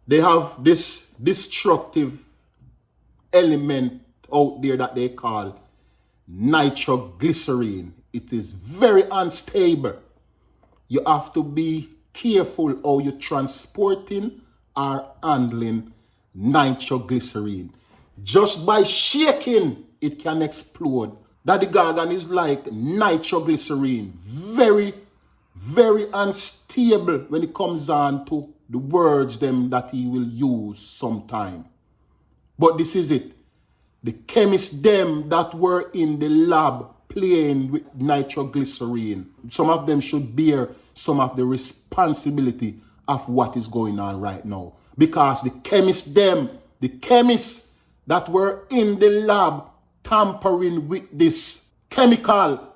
They have this destructive element out there that they call nitroglycerine. It is very unstable. You have to be careful how you're transporting or handling nitroglycerine. Just by shaking, it can explode. Daddy Gorgan is like nitroglycerine. Very, very unstable when it comes on to the words them that he will use sometime. But this is it. The chemists them that were in the lab playing with nitroglycerine, some of them should bear some of the responsibility of what is going on right now. Because the chemists that were in the lab tampering with this chemical,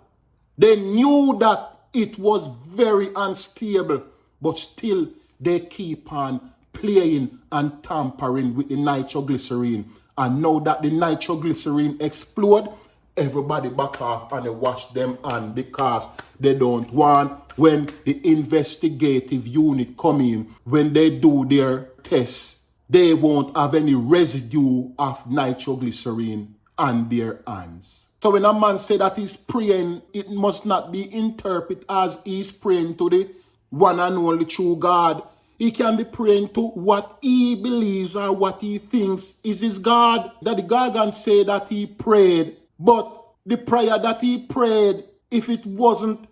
they knew that it was very unstable, but still they keep on playing and tampering with the nitroglycerine. And now that the nitroglycerine explode, everybody back off and they wash them on, because they don't want, when the investigative unit come in, when they do their tests, they won't have any residue of nitroglycerine on their hands. So when a man say that he's praying, it must not be interpreted as he's praying to the one and only true God. He can be praying to what he believes or what he thinks is his God. Daddy Gorgan say that he prayed, but the prayer that he prayed, if it wasn't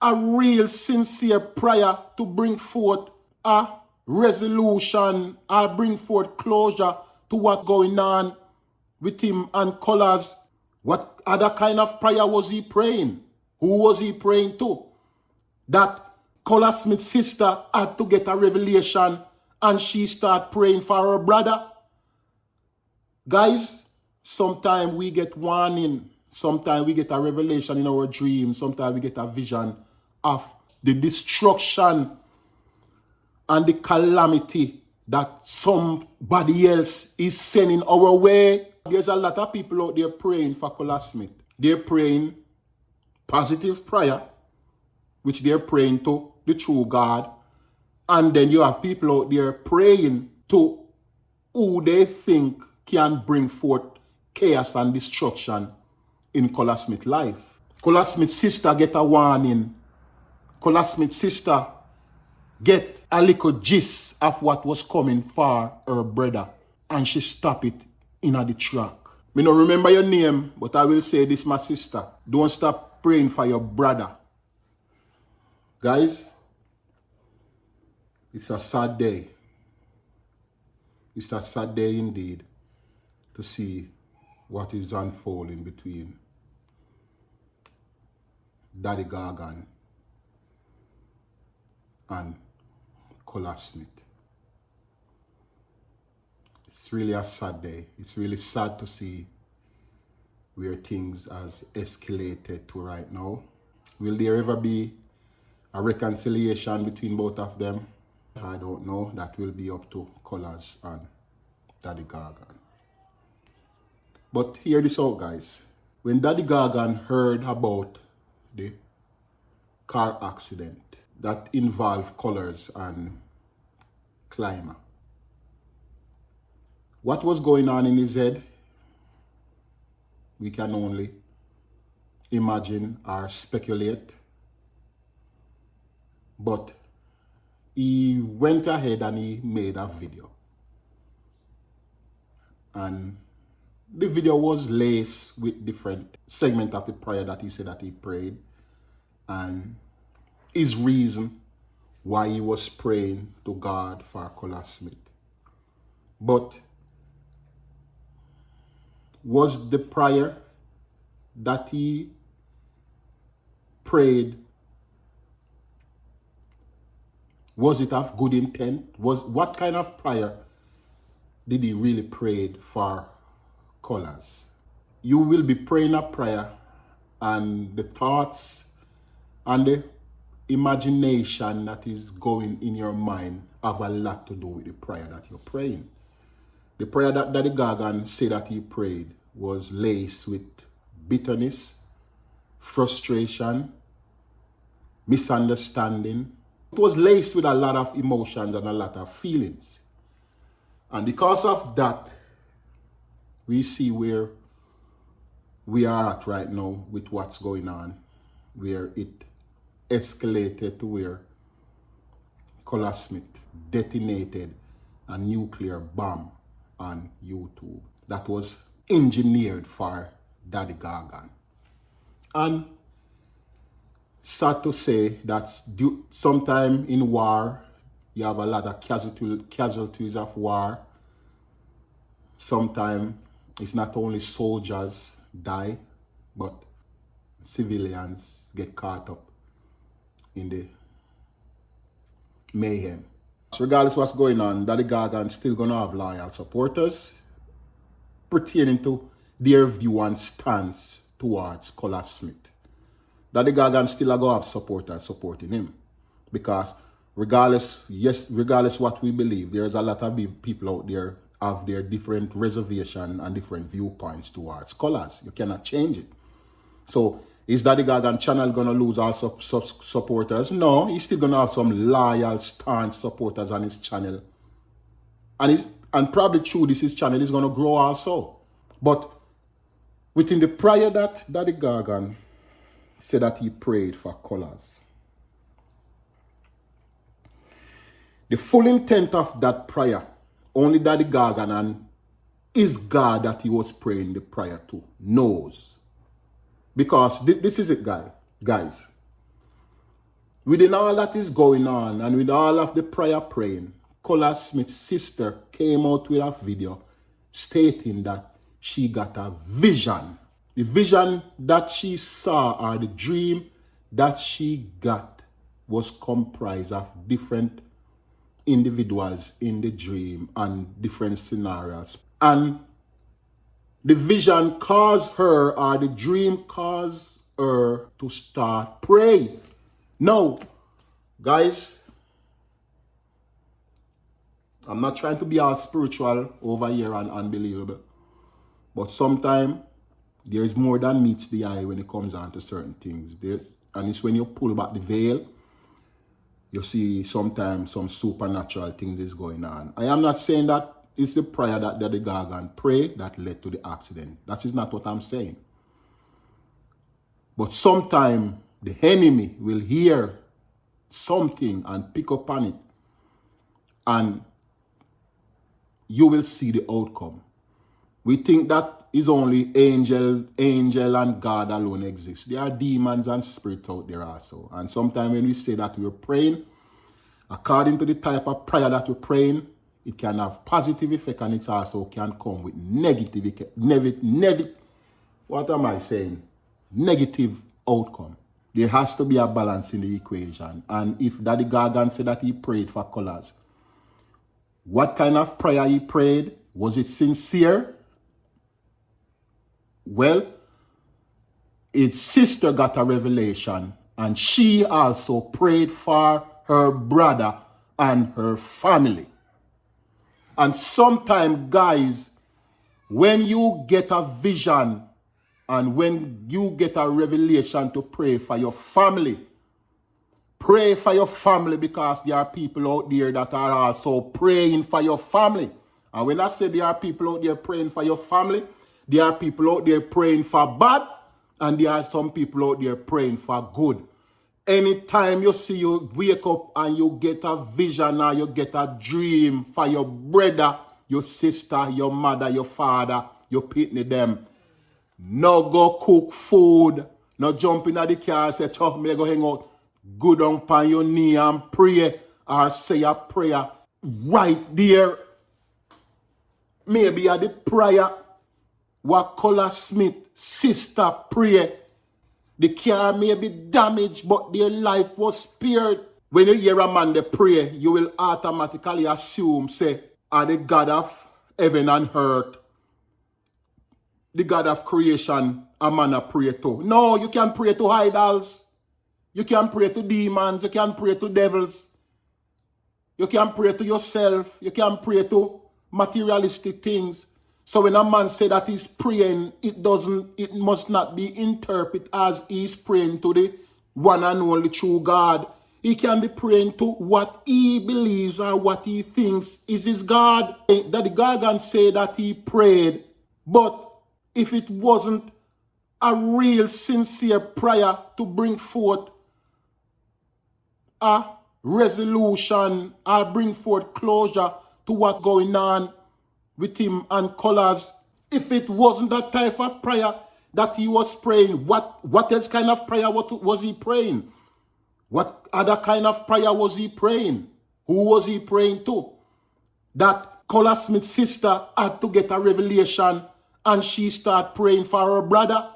a real sincere prayer to bring forth a resolution or bring forth closure to what's going on with him and COLAZ, what other kind of prayer was he praying? Who was he praying to? That COLAZ Smith's sister had to get a revelation and she started praying for her brother. Guys, sometimes we get warning. Sometimes we get a revelation in our dream. Sometimes we get a vision of the destruction and the calamity that somebody else is sending our way. There's a lot of people out there praying for COLAZ Smith. They're praying positive prayer, which they're praying to the true God. And then you have people out there praying to who they think can bring forth chaos and destruction in COLAZ Smith's life. COLAZ Smith's sister get a warning. COLAZ Smith's sister get a little gist of what was coming for her brother, and she stopped it in the track. Me no remember your name, but I will say this, my sister. Don't stop praying for your brother. Guys, it's a sad day. It's a sad day indeed to see what is unfolding between Daddy Gorgan and COLAZ Smith. It's really a sad day. It's really sad to see where things has escalated to right now. Will there ever be a reconciliation between both of them? I don't know. That will be up to COLAZ and Daddy Gorgan. But hear this out, guys. When Daddy Gorgan heard about the car accident that involved COLAZ and Climber, what was going on in his head, we can only imagine or speculate. But he went ahead and he made a video. And the video was laced with different segments of the prayer that he said that he prayed, and his reason why he was praying to God for COLAZ Smith. But was the prayer that he prayed, was it of good intent? What kind of prayer did he really pray for COLAZ? You will be praying a prayer, and the thoughts and the imagination that is going in your mind have a lot to do with the prayer that you're praying. The prayer that Daddy Gorgan said that he prayed was laced with bitterness, frustration, misunderstanding. It was laced with a lot of emotions and a lot of feelings. And because of that, we see where we are at right now with what's going on, where it escalated to where COLAZ Smith detonated a nuclear bomb on YouTube that was engineered for Daddy Gorgan. And sad to say that sometime in war, you have a lot of casualties of war. Sometimes it's not only soldiers die, but civilians get caught up in the mayhem. Regardless of what's going on, Daddy Gorgan still gonna have loyal supporters pertaining to their view and stance towards COLAZ Smith. Daddy Gorgan still gonna have supporters supporting him, because regardless what we believe, there's a lot of people out there have their different reservation and different viewpoints towards COLAZ. You cannot change it. So is Daddy Gorgan channel gonna lose all supporters? No, he's still gonna have some loyal stance supporters on his channel, and probably through his channel is gonna grow also. But within the prayer that Daddy Gorgan said that he prayed for COLAZ, the full intent of that prayer, only Daddy Gorgan and his God that he was praying the prayer to knows. Because this is it, guys. Within all that is going on and with all of the prayer praying, COLAZ Smith's sister came out with a video stating that she got a vision. The vision that she saw, or the dream that she got, was comprised of different individuals in the dream and different scenarios. And the vision caused her, or the dream caused her, to start praying. Now, guys, I'm not trying to be all spiritual over here and unbelievable, but sometimes there is more than meets the eye when it comes down to certain things. And it's when you pull back the veil, you see sometimes some supernatural things is going on. I am not saying that it's the prayer that Daddy Gorgan prayed that led to the accident. That is not what I'm saying. But sometimes the enemy will hear something and pick up on it, and you will see the outcome. We think that is only angel and God alone exist. There are demons and spirits out there also. And sometimes when we say that we're praying, according to the type of prayer that we're praying, it can have positive effect, and it also can come with negative what am I saying? Negative outcome. There has to be a balance in the equation. And if Daddy Gorgan said that he prayed for COLAZ, what kind of prayer he prayed? Was it sincere? Well, his sister got a revelation, and she also prayed for her brother and her family. And sometimes, guys, when you get a vision and when you get a revelation to pray for your family, pray for your family, because there are people out there that are also praying for your family. And when I say there are people out there praying for your family, there are people out there praying for bad, and there are some people out there praying for good. Anytime you see you wake up and you get a vision or you get a dream for your brother, your sister, your mother, your father, your pitney them, no go cook food, no jump in the car and say, oh, me go hang out. Go down on your knee and pray, or say a prayer right there. Maybe at the prayer what COLAZ Smith sister pray. The car may be damaged, but their life was spared. When you hear a man they pray, you will automatically assume, say, are the God of heaven and earth, the God of creation, a man a pray to. No, you can pray to idols. You can pray to demons. You can pray to devils. You can pray to yourself. You can pray to materialistic things. So when a man say that he's praying, it must not be interpreted as he's praying to the one and only true God. He can be praying to what he believes or what he thinks is his God. Daddy Gorgan say that he prayed, but if it wasn't a real sincere prayer to bring forth a resolution or bring forth closure to what's going on with him and COLAZ, if it wasn't that type of prayer that he was praying, what else kind of prayer was he praying? What other kind of prayer was he praying? Who was he praying to? That COLAZ Smith's sister had to get a revelation and she started praying for her brother.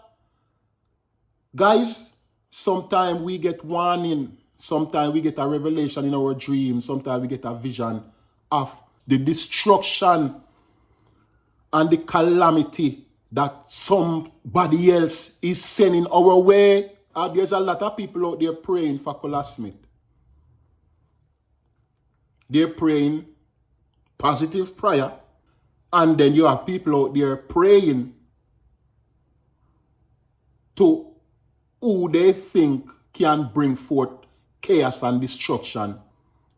Guys, sometimes we get warning. Sometimes we get a revelation in our dream. Sometimes we get a vision of the destruction and the calamity that somebody else is sending our way. There's a lot of people out there praying for COLAZ Smith. They're praying positive prayer. And then you have people out there praying to who they think can bring forth chaos and destruction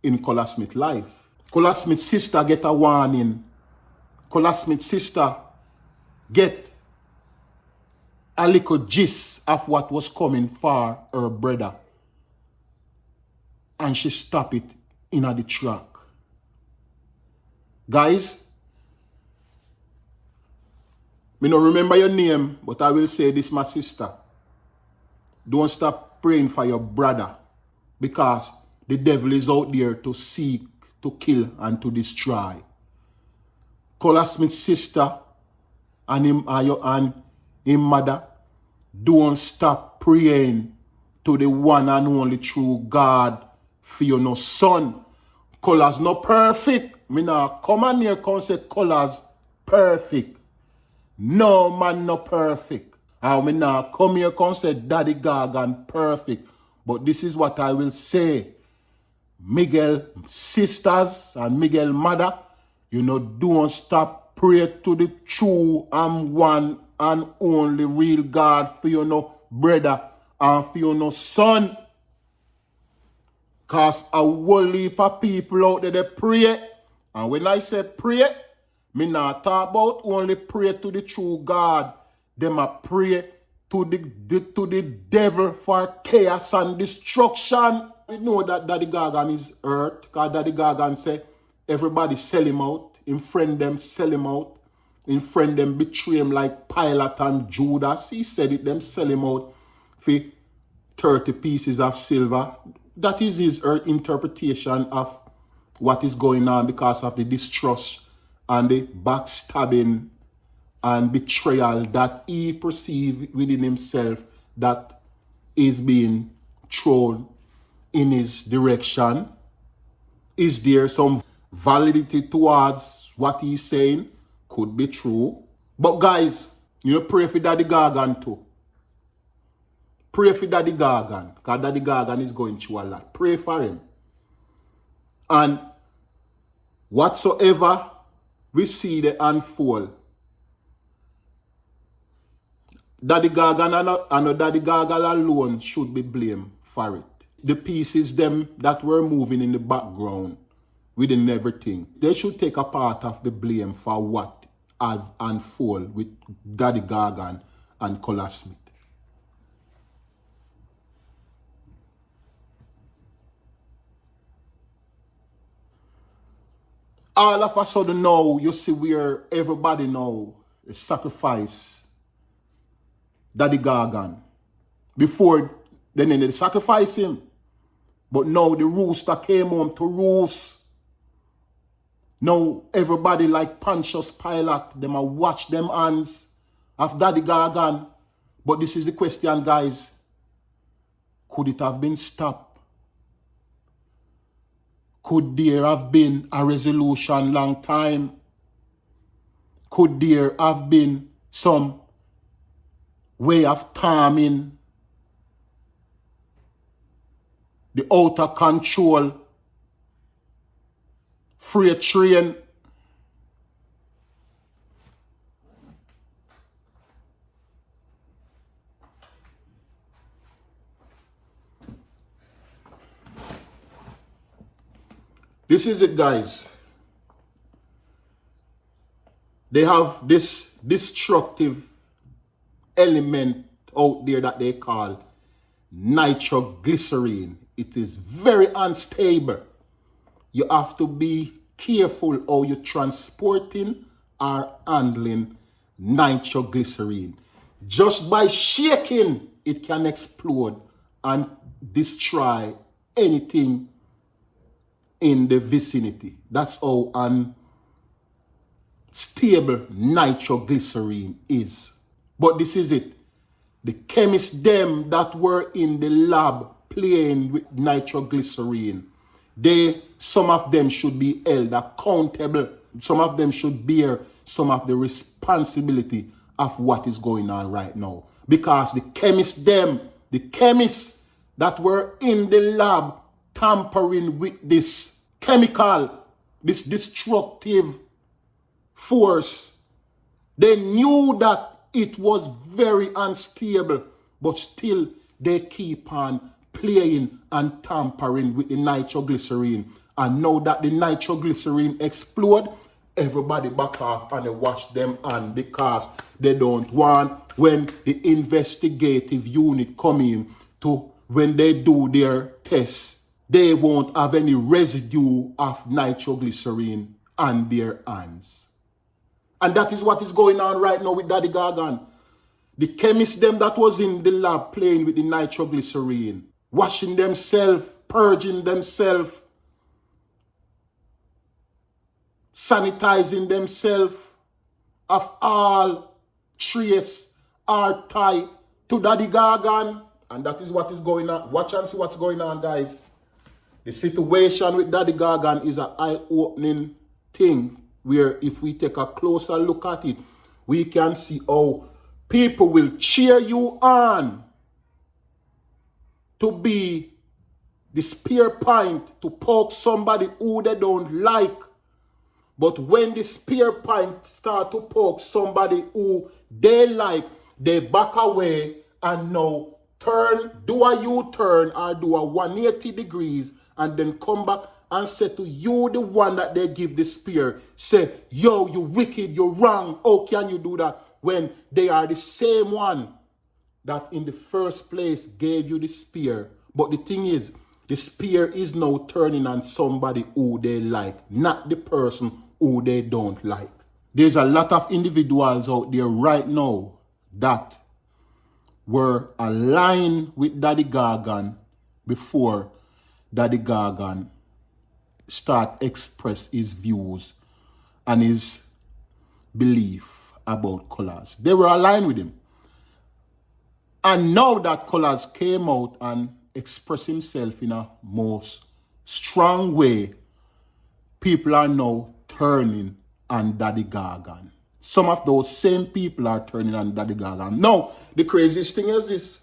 in COLAZ Smith's life. COLAZ Smith's sister get a warning. COLAZ Smith's sister get a little gist of what was coming for her brother. And she stopped it in the track. Guys, me no remember your name, but I will say this, my sister. Don't stop praying for your brother, because the devil is out there to seek, to kill, and to destroy. COLAZ Smith's sister and him mother, don't stop praying to the one and only true God for your no son. COLAZ no perfect. Me nah come on here and say COLAZ perfect. No man no perfect. I me nah come here and say Daddy Gorgan perfect. But this is what I will say. Miguel sisters and Miguel mother, you know, don't stop pray to the true and one and only real God for your no brother and for your no son. Because a whole heap of people out there, they pray. And when I say pray, me not talk about only pray to the true God. Them a pray to the devil for chaos and destruction. We know that Daddy Gorgan is hurt, because Daddy Gorgan say everybody sell him out. Him friend them sell him out. Him friend them betray him like Pilate and Judas. He said it, them sell him out for 30 pieces of silver. That is his interpretation of what is going on because of the distrust and the backstabbing and betrayal that he perceived within himself that is being thrown in his direction. Is there some validity towards what he's saying? Could be true. But guys, you pray for Daddy Gorgan too. Pray for Daddy Gorgan, because Daddy Gorgan is going through a lot. Pray for him. And whatsoever we see the unfold, Daddy Gorgan and Daddy Gorgan alone should be blamed for it. The pieces them that were moving in the background within everything, they should take a part of the blame for what has unfolded with Daddy Gorgan and COLAZ Smith. All of a sudden now, you see where everybody now sacrifice Daddy Gorgan. Before, then they sacrifice him. But now the rooster came home to roost. Now everybody like Pontius Pilate, them a watch them hands of Daddy Gorgan. But this is the question, guys. Could it have been stopped? Could there have been a resolution long time? Could there have been some way of calming the outer control freight train? This is it, guys. They have this destructive element out there that they call nitroglycerine. It is very unstable. You have to be careful how you're transporting or handling nitroglycerine. Just by shaking, it can explode and destroy anything in the vicinity. That's how unstable nitroglycerine is. But this is it. The chemists them that were in the lab playing with nitroglycerine, some of them should be held accountable. Some of them should bear some of the responsibility of what is going on right now. Because the chemists that were in the lab tampering with this chemical, this destructive force, they knew that it was very unstable, but still they keep on playing and tampering with the nitroglycerine. And now that the nitroglycerine explode, everybody back off and they wash them on, because they don't want, when the investigative unit come in to, when they do their tests, they won't have any residue of nitroglycerine on their hands. And that is what is going on right now with Daddy Gorgan. The chemists them that was in the lab playing with the nitroglycerine, washing themselves, purging themselves, sanitizing themselves of all trace or tie to Daddy Gorgan. And that is what is going on. Watch and see what's going on, guys. The situation with Daddy Gorgan is an eye-opening thing, where if we take a closer look at it, we can see how people will cheer you on to be the spear point to poke somebody who they don't like. But when the spear point start to poke somebody who they like, they back away and now do a U-turn or do a 180 degrees and then come back and say to you, the one that they give the spear, say, yo, you wicked, you're wrong. How can you do that? When they are the same one that in the first place gave you the spear. But the thing is, the spear is now turning on somebody who they like, not the person who they don't like. There's a lot of individuals out there right now that were aligned with Daddy Gorgan before Daddy Gorgan start express his views and his belief about COLAZ. They were aligned with him. And now that COLAZ came out and expressed himself in a most strong way, people are now turning on Daddy Gorgan. Some of those same people are turning on Daddy Gorgan. Now, the craziest thing is this.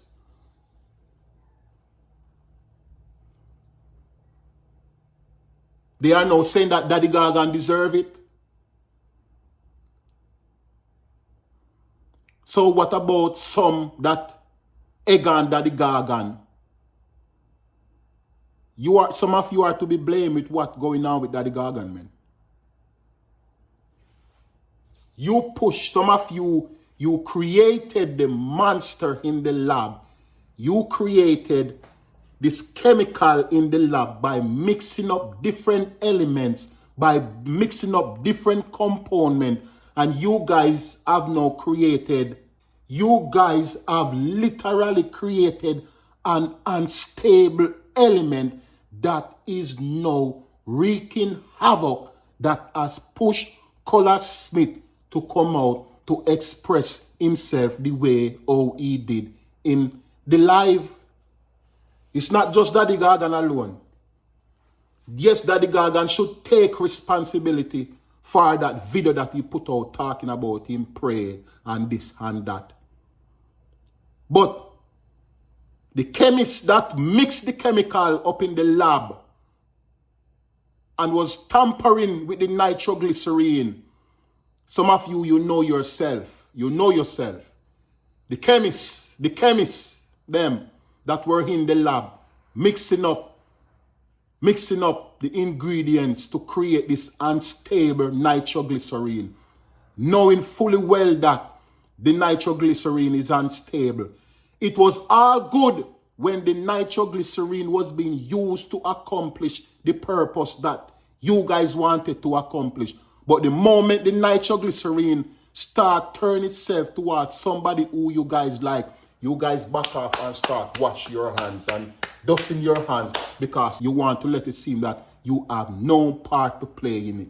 They are now saying that Daddy Gorgan deserve it. So what about some that egg on Daddy Gorgan? Some of you are to be blamed with what's going on with Daddy Gorgan, man. You push, some of you created the monster in the lab. You created this chemical in the lab by mixing up different elements, by mixing up different components, and you guys have literally created an unstable element that is now wreaking havoc, that has pushed COLAZ Smith to come out to express himself the way how he did in the live. It's not just Daddy Gorgan alone. Yes, Daddy Gorgan should take responsibility for that video that he put out talking about him praying and this and that. But the chemists that mixed the chemical up in the lab and was tampering with the nitroglycerine, some of you, you know yourself. You know yourself. The chemists, them that were in the lab, mixing up mixing up the ingredients to create this unstable nitroglycerine, knowing fully well that the nitroglycerine is unstable. It was all good when the nitroglycerine was being used to accomplish the purpose that you guys wanted to accomplish. But the moment the nitroglycerine start turning itself towards somebody who you guys like, you guys back off and start wash your hands and dust in your hands because you want to let it seem that you have no part to play in it.